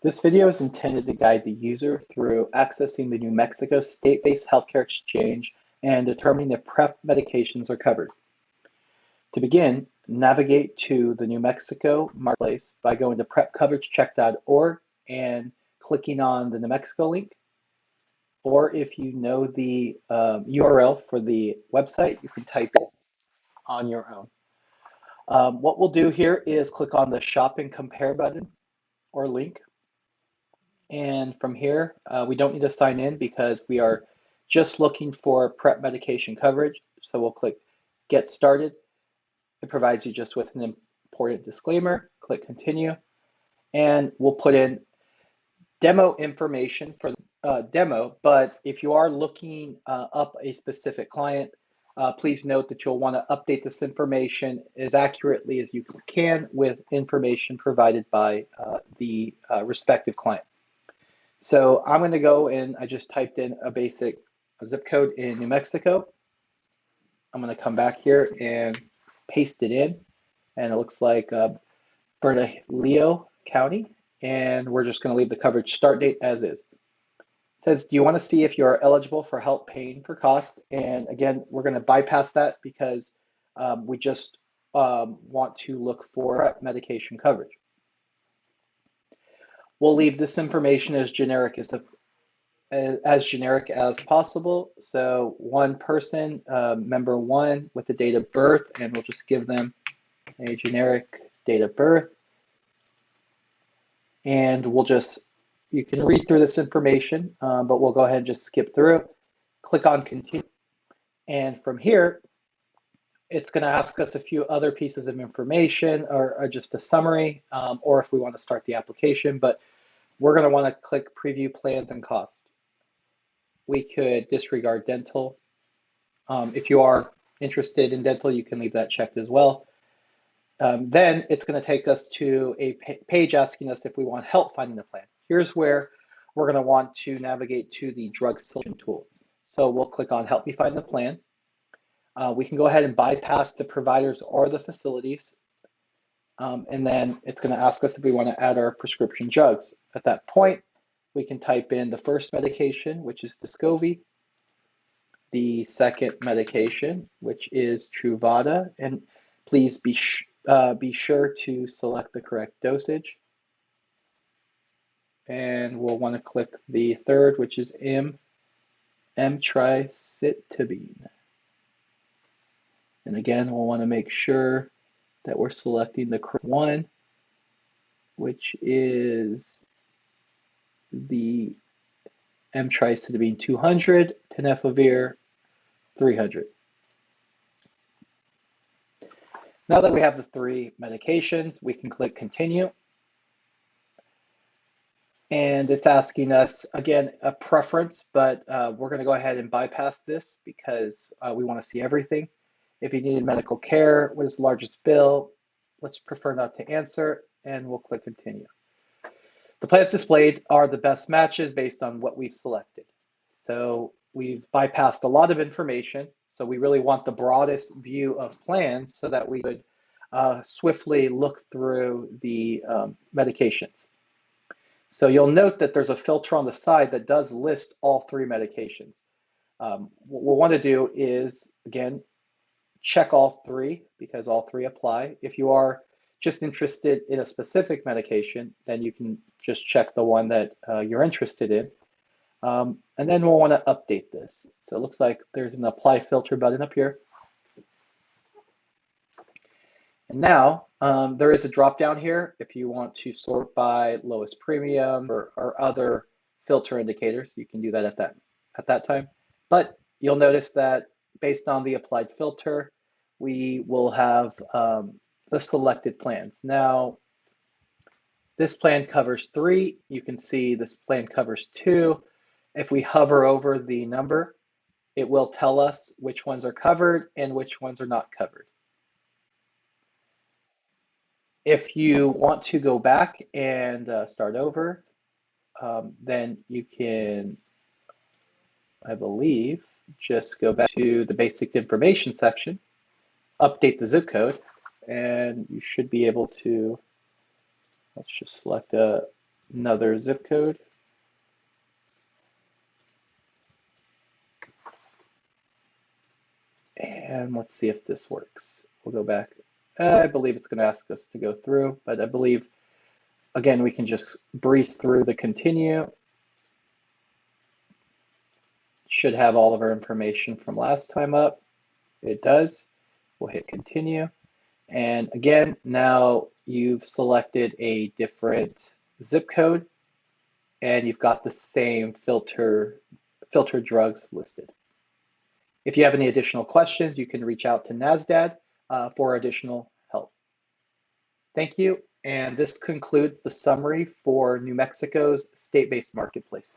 This video is intended to guide the user through accessing the New Mexico state-based healthcare exchange and determining if PrEP medications are covered. To begin, navigate to the New Mexico Marketplace by going to prepcoveragecheck.org and clicking on the New Mexico link. Or if you know the URL for the website, you can type it on your own. What we'll do here is click on the Shop and Compare button or link. And from here, we don't need to sign in because we are just looking for PrEP medication coverage. So we'll click Get Started. It provides you just with an important disclaimer. Click Continue. And we'll put in demo information for demo. But if you are looking up a specific client, please note that you'll want to update this information as accurately as you can with information provided by the respective client. So I'm going to go and I just typed in a basic zip code in New Mexico. I'm going to come back here and paste it in. And it looks like Bernalillo County. And we're just going to leave the coverage start date as is. It says, do you want to see if you are eligible for help paying for cost? And again, we're going to bypass that because we just want to look for medication coverage. We'll leave this information as generic as possible. So one person, member one with the date of birth, and we'll just give them a generic date of birth. And we'll just, you can read through this information, but we'll go ahead and just skip through. Click on Continue. And from here, it's going to ask us a few other pieces of information or just a summary, or if we want to start the application, but we're going to want to click Preview Plans and Cost. We could disregard dental. If you are interested in dental, you can leave that checked as well. Then it's going to take us to a page asking us if we want help finding the plan. Here's where we're going to want to navigate to the drug selection tool. So we'll click on Help Me Find the Plan. We can go ahead and bypass the providers or the facilities. And then it's going to ask us if we want to add our prescription drugs. At that point, we can type in the first medication, which is Descovy, the second medication, which is Truvada, and please be sure to select the correct dosage. And we'll want to click the third, which is emtricitabine. And again, we'll want to make sure that we're selecting the correct one, which is the emtricitabine 200, tenofovir 300. Now that we have the three medications, we can click Continue. And it's asking us, again, a preference, but we're going to go ahead and bypass this because we want to see everything. If you needed medical care, what is the largest bill? Let's prefer not to answer, and we'll click Continue. The plans displayed are the best matches based on what we've selected. So we've bypassed a lot of information. So we really want the broadest view of plans so that we could swiftly look through the medications. So you'll note that there's a filter on the side that does list all three medications. What we'll want to do is, again, check all three because all three apply. If you are just interested in a specific medication, then you can just check the one that you're interested in. And then we'll want to update this. So it looks like there's an Apply Filter button up here. And now there is a drop down here if you want to sort by lowest premium or other filter indicators. You can do that at that time. But you'll notice that based on the applied filter, we will have the selected plans. Now, this plan covers 3. You can see this plan covers 2. If we hover over the number, it will tell us which ones are covered and which ones are not covered. If you want to go back and start over, then you can, I believe, just go back to the basic information section, update the zip code, and you should be able to, let's just select a another zip code. And let's see if this works. We'll go back. I believe it's going to ask us to go through, but I believe, again, we can just breeze through the continue. Should have all of our information from last time up. It does. We'll hit continue. And again, now you've selected a different zip code and you've got the same filter drugs listed. If you have any additional questions, you can reach out to NASDAD for additional help. Thank you. And this concludes the summary for New Mexico's state-based marketplace.